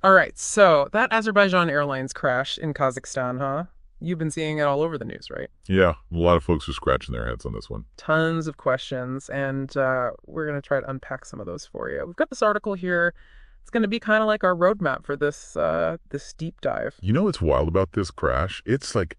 All right, so that Azerbaijan Airlines crash in Kazakhstan, huh? You've been seeing it all over the news, right? Yeah, a lot of folks are scratching their heads on this one. Tons of questions, and we're going to try to unpack some of those for you. We've got this article here. It's going to be kind of like our roadmap for this deep dive. You know what's wild about this crash? It's like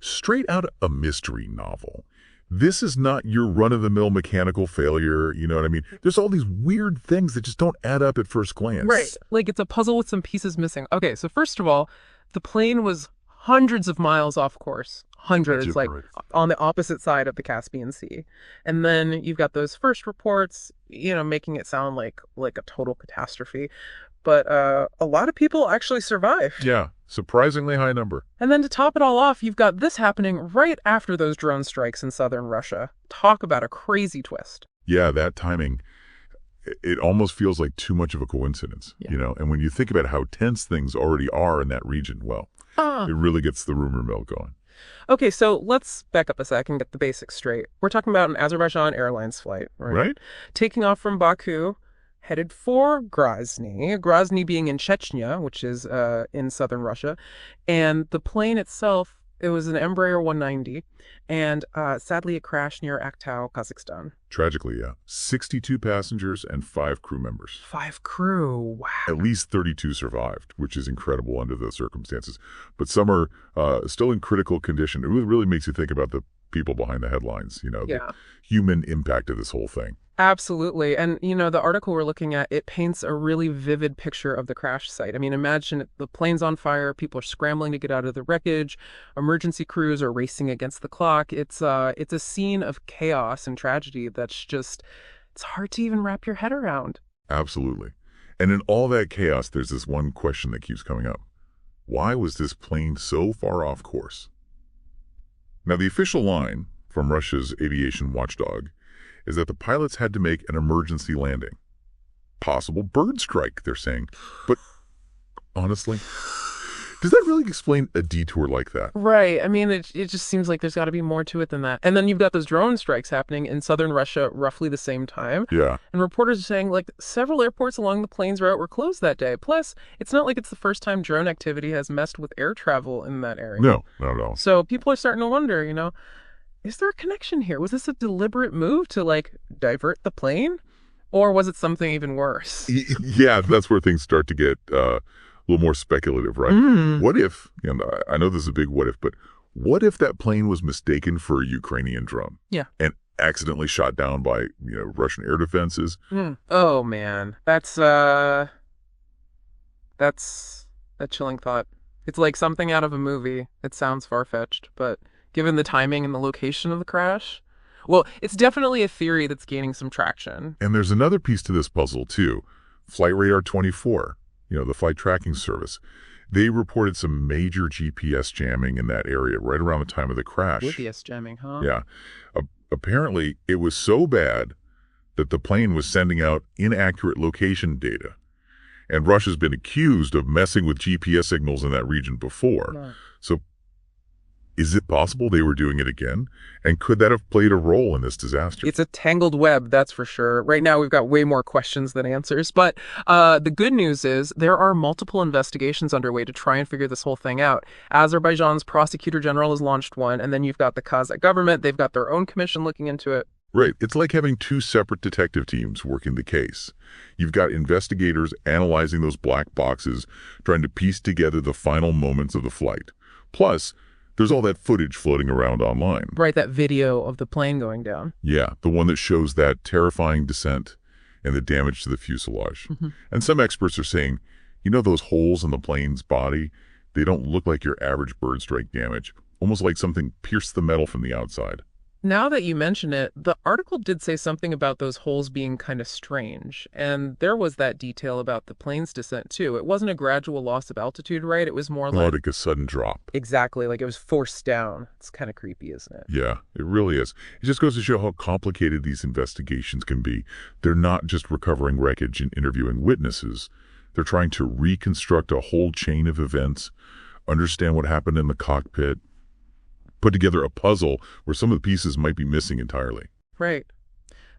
straight out of a mystery novel. This is not your run-of-the-mill mechanical failure, you know what I mean? There's all these weird things that just don't add up at first Right. glance. Like it's a puzzle with some pieces missing. Okay, so first of all, the plane was hundreds of miles off course. Hundreds, like Right. on the opposite side of the Caspian Sea. And then you've got those first reports, making it sound like a total catastrophe. But a lot of people actually survived. Yeah, surprisingly high number. And then to top it all off, you've got this happening right after those drone strikes in southern Russia. Talk about a crazy twist. Yeah, that timing, it almost feels like too much of a coincidence, Yeah. you know? And when you think about how tense things already are in that region, well, Ah. it really gets the rumor mill going. Okay, so let's back up a sec and get the basics straight. We're talking about an Azerbaijan Airlines flight, right? Right? Taking off from Baku, headed for Grozny. Grozny being in Chechnya, which is in southern Russia. And the plane itself, it was an Embraer 190. And sadly, it crashed near Aktau, Kazakhstan. Tragically, yeah. 62 passengers and 5 crew members. 5 crew. Wow. At least 32 survived, which is incredible under those circumstances. But some are still in critical condition. It really makes you think about the people behind the headlines, the Yeah. human impact of this whole thing. Absolutely. And, the article we're looking at, it paints a really vivid picture of the crash site. I mean, imagine the plane's on fire, people are scrambling to get out of the wreckage, emergency crews are racing against the clock. It's a scene of chaos and tragedy that's just, it's hard to even wrap your head around. Absolutely. And in all that chaos, there's this one question that keeps coming up. Why was this plane so far off course? Now, the official line from Russia's aviation watchdog is that the pilots had to make an emergency landing. Possible bird strike, they're saying. But honestly, does that really explain a detour like that? Right. I mean, it just seems like there's got to be more to it than that. And then you've got those drone strikes happening in southern Russia roughly the same time. Yeah. And reporters are saying, like, several airports along the plane's route were closed that day. Plus, it's not like it's the first time drone activity has messed with air travel in that area. No, not at all. So people are starting to wonder, is there a connection here? Was this a deliberate move to, like, divert the plane? Or was it something even worse? Yeah, that's where things start to get a little more speculative, right? What if, and I know this is a big what if, but what if that plane was mistaken for a Ukrainian drone? Yeah. And accidentally shot down by, Russian air defenses? Oh, man. That's a chilling thought. It's like something out of a movie. It sounds far-fetched, but given the timing and the location of the crash, well, it's definitely a theory that's gaining some traction. And there's another piece to this puzzle, too. Flight Radar 24, the flight tracking service, they reported some major GPS jamming in that area right around the time of the crash. GPS jamming, huh? Yeah. Apparently, it was so bad that the plane was sending out inaccurate location data. And Russia's been accused of messing with GPS signals in that region before. Right. So is it possible they were doing it again? And could that have played a role in this disaster? It's a tangled web, that's for sure. Right now, we've got way more questions than answers. But the good news is there are multiple investigations underway to try and figure this whole thing out. Azerbaijan's prosecutor general has launched one, and then you've got the Kazakh government. They've got their own commission looking into it. Right. It's like having 2 separate detective teams working the case. You've got investigators analyzing those black boxes, trying to piece together the final moments of the flight. Plus, there's all that footage floating around online. Right, that video of the plane going down. Yeah, the one that shows that terrifying descent and the damage to the fuselage. And some experts are saying, those holes in the plane's body, they don't look like your average bird strike damage, almost like something pierced the metal from the outside. Now that you mention it, the article did say something about those holes being kind of strange. And there was that detail about the plane's descent, too. It wasn't a gradual loss of altitude, right? It was more Like a sudden drop. Exactly, like it was forced down. It's kind of creepy, isn't it? Yeah, it really is. It just goes to show how complicated these investigations can be. They're not just recovering wreckage and interviewing witnesses. They're trying to reconstruct a whole chain of events, understand what happened in the cockpit, put together a puzzle where some of the pieces might be missing entirely. Right.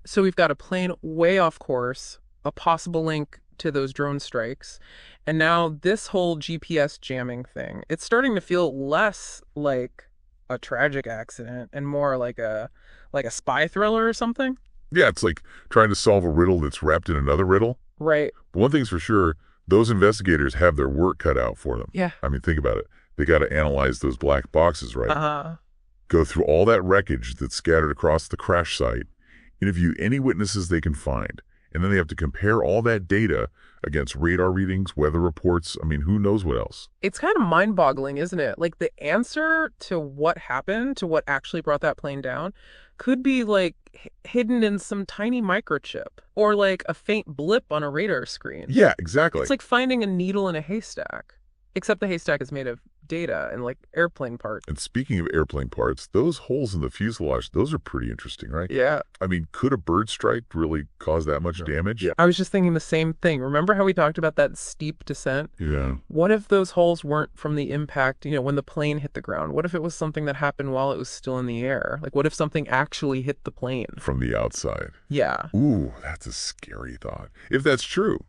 So we've got a plane way off course, a possible link to those drone strikes. And now this whole GPS jamming thing, it's starting to feel less like a tragic accident and more like a spy thriller or something. Yeah, it's like trying to solve a riddle that's wrapped in another riddle. Right. But one thing's for sure, those investigators have their work cut out for them. Yeah. I mean, think about it. They got to analyze those black boxes, right? Uh-huh. Go through all that wreckage that's scattered across the crash site, interview any witnesses they can find, and then they have to compare all that data against radar readings, weather reports. I mean, who knows what else? It's kind of mind-boggling, isn't it? Like the answer to what happened, to what actually brought that plane down, could be like hidden in some tiny microchip or like a faint blip on a radar screen. Yeah, exactly. It's like finding a needle in a haystack, except the haystack is made of data and like airplane parts. And speaking of airplane parts, those holes in the fuselage, those are pretty interesting, right? Yeah. I mean, could a bird strike really cause that much damage? Yeah. I was just thinking the same thing. Remember how we talked about that steep descent? Yeah. What if those holes weren't from the impact, when the plane hit the ground? What if it was something that happened while it was still in the air? Like, what if something actually hit the plane? From the outside. Yeah. Ooh, that's a scary thought. If that's true,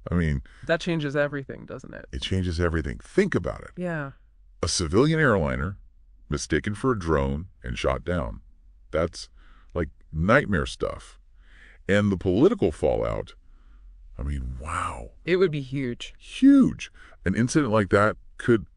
I mean... That changes everything, doesn't it? It changes everything. Think about it. Yeah. A civilian airliner mistaken for a drone and shot down. That's like nightmare stuff. And the political fallout, I mean, wow. It would be huge. Huge. An incident like that could,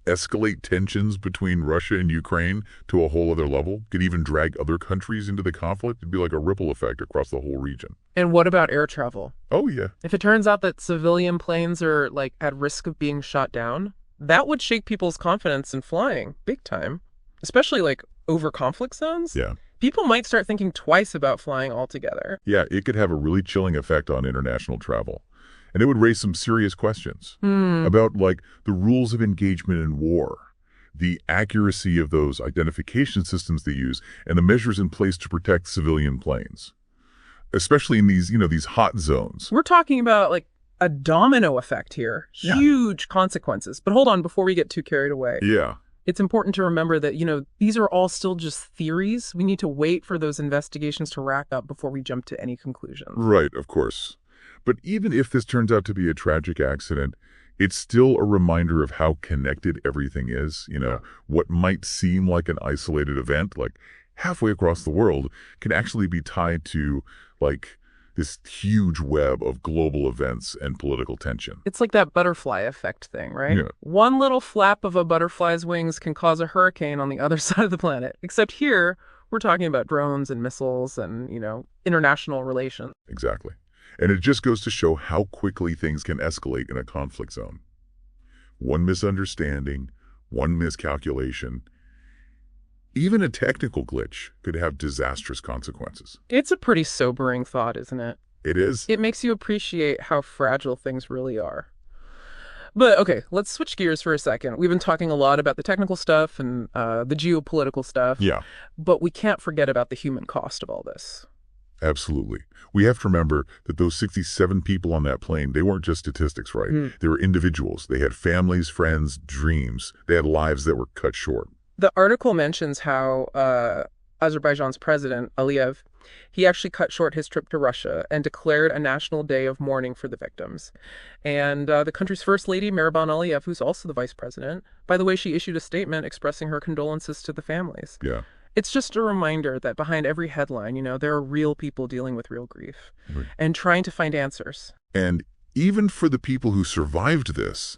escalate tensions between Russia and Ukraine to a whole other level. Could even drag other countries into the conflict. It'd be like a ripple effect across the whole region. And what about air travel? Oh, yeah. If it turns out that civilian planes are, at risk of being shot down, that would shake people's confidence in flying big time, especially over conflict zones. Yeah. People might start thinking twice about flying altogether. Yeah, it could have a really chilling effect on international travel. And it would raise some serious questions about the rules of engagement in war, the accuracy of those identification systems they use, and the measures in place to protect civilian planes, especially in these hot zones. We're talking about a domino effect here. Yeah. Huge consequences. But hold on, before we get too carried away. Yeah. It's important to remember that, these are all still just theories. We need to wait for those investigations to rack up before we jump to any conclusions. Right, of course. But even if this turns out to be a tragic accident, it's still a reminder of how connected everything is. What might seem like an isolated event, halfway across the world, can actually be tied to, this huge web of global events and political tension. It's like that butterfly effect thing, right? Yeah. One little flap of a butterfly's wings can cause a hurricane on the other side of the planet. Except here, we're talking about drones and missiles and, international relations. Exactly. And it just goes to show how quickly things can escalate in a conflict zone. One misunderstanding, one miscalculation, even a technical glitch could have disastrous consequences. It's a pretty sobering thought, isn't it? It is. It makes you appreciate how fragile things really are. But okay, let's switch gears for a second. We've been talking a lot about the technical stuff and the geopolitical stuff. Yeah. But we can't forget about the human cost of all this. Absolutely. We have to remember that those 67 people on that plane, they weren't just statistics, right? They were individuals. They had families, friends, dreams. They had lives that were cut short. The article mentions how Azerbaijan's President Aliyev, he actually cut short his trip to Russia and declared a national day of mourning for the victims. And the country's first lady, Mehriban Aliyev, who's also the vice president, by the way, she issued a statement expressing her condolences to the families. Yeah. It's just a reminder that behind every headline, there are real people dealing with real grief Right. and trying to find answers. And even for the people who survived this,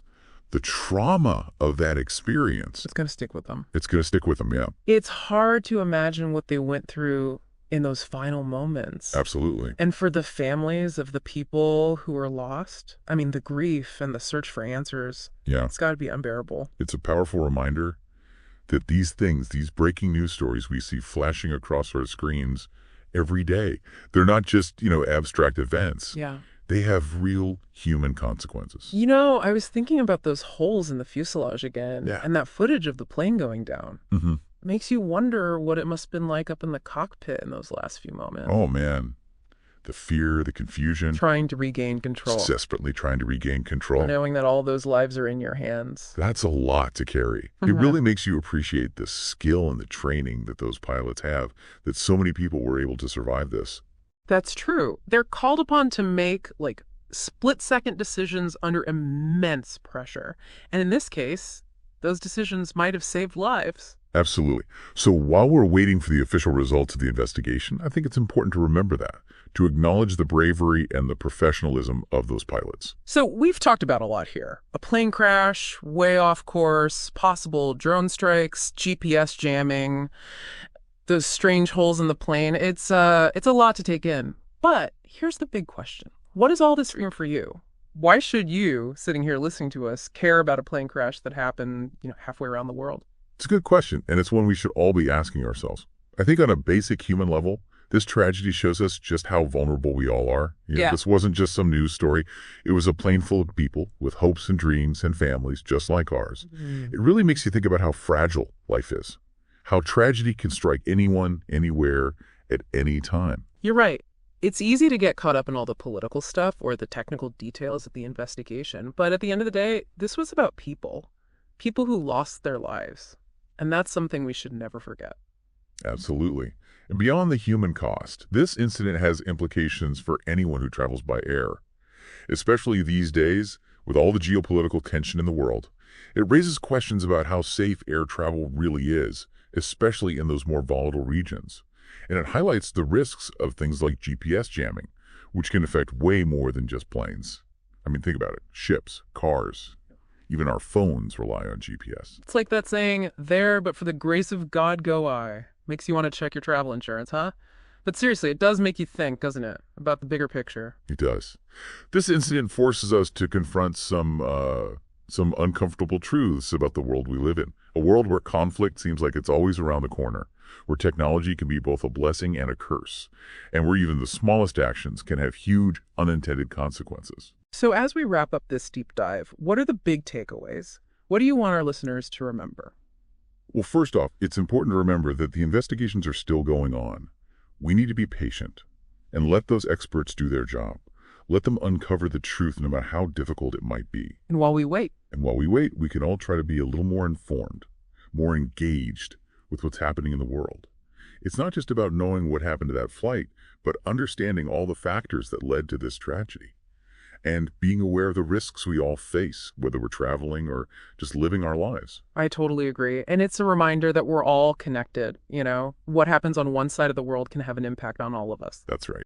the trauma of that experience, It's going to stick with them. it's going to stick with them, yeah. It's hard to imagine what they went through in those final moments. Absolutely. And for the families of the people who were lost, I mean, the grief and the search for answers, Yeah. it's got to be unbearable. It's a powerful reminder that these things, these breaking news stories we see flashing across our screens every day, they're not just, abstract events. Yeah. They have real human consequences. I was thinking about those holes in the fuselage again, Yeah. and that footage of the plane going down. Mm-hmm. Makes you wonder what it must have been like up in the cockpit in those last few moments. Oh, man. The fear, the confusion. Trying to regain control. Desperately trying to regain control. Knowing that all those lives are in your hands. That's a lot to carry. It Mhm. really makes you appreciate the skill and the training that those pilots have, that so many people were able to survive this. That's true. They're called upon to make, split-second decisions under immense pressure. And in this case, those decisions might have saved lives. Absolutely. So while we're waiting for the official results of the investigation, I think it's important to remember that, to acknowledge the bravery and the professionalism of those pilots. So we've talked about a lot here. A plane crash, way off course, possible drone strikes, GPS jamming, those strange holes in the plane. It's a lot to take in. But here's the big question. What does all this mean for you? Why should you, sitting here listening to us, care about a plane crash that happened, halfway around the world? It's a good question, and it's one we should all be asking ourselves. I think on a basic human level, this tragedy shows us just how vulnerable we all are. This wasn't just some news story. It was a plane full of people with hopes and dreams and families just like ours. It really makes you think about how fragile life is, how tragedy can strike anyone, anywhere, at any time. You're right. It's easy to get caught up in all the political stuff or the technical details of the investigation, but at the end of the day, this was about people who lost their lives. And that's something we should never forget. Absolutely. And beyond the human cost, this incident has implications for anyone who travels by air. Especially these days, with all the geopolitical tension in the world, it raises questions about how safe air travel really is, especially in those more volatile regions. And it highlights the risks of things like GPS jamming, which can affect way more than just planes. I mean, think about it. Ships, cars, even our phones rely on GPS. It's like that saying, there, but for the grace of God go I. Makes you want to check your travel insurance, huh? But seriously, it does make you think, doesn't it, about the bigger picture? It does. This incident forces us to confront some uncomfortable truths about the world we live in. A world where conflict seems like it's always around the corner, where technology can be both a blessing and a curse, and where even the smallest actions can have huge unintended consequences. So as we wrap up this deep dive, what are the big takeaways? What do you want our listeners to remember? Well, first off, it's important to remember that the investigations are still going on. We need to be patient and let those experts do their job. Let them uncover the truth no matter how difficult it might be. And while we wait, we can all try to be a little more informed, more engaged with what's happening in the world. It's not just about knowing what happened to that flight, but understanding all the factors that led to this tragedy. And being aware of the risks we all face, whether we're traveling or just living our lives. I totally agree. And it's a reminder that we're all connected. What happens on one side of the world can have an impact on all of us. That's right.